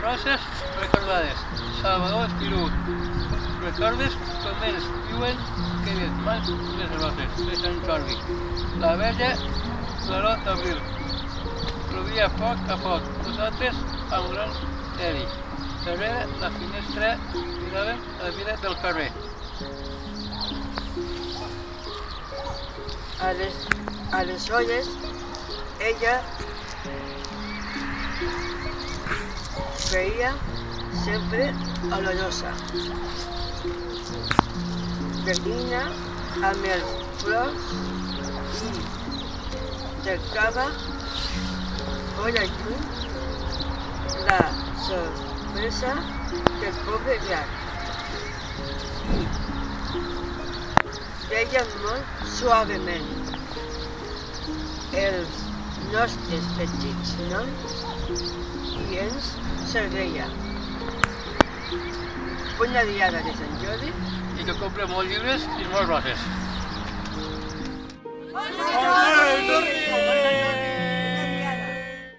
roses recordades. Salvador Espirú. Recordes com ells diuen que les mans les roses de Sant Jordi. La vella, l'olor d'abril. Plovia a poc, nosaltres amb gran teri. Darrere la finestra miràvem la vida del carrer. Aleshores, ella veia sempre olorosa. Gallina amb els flors i cercava fora lluny la sorpresa del pobre llac. I deia molt suavement els nostres petits noms i ens serveia. Bona diada de Sant Jordi I que compra molts llibres i molts roses.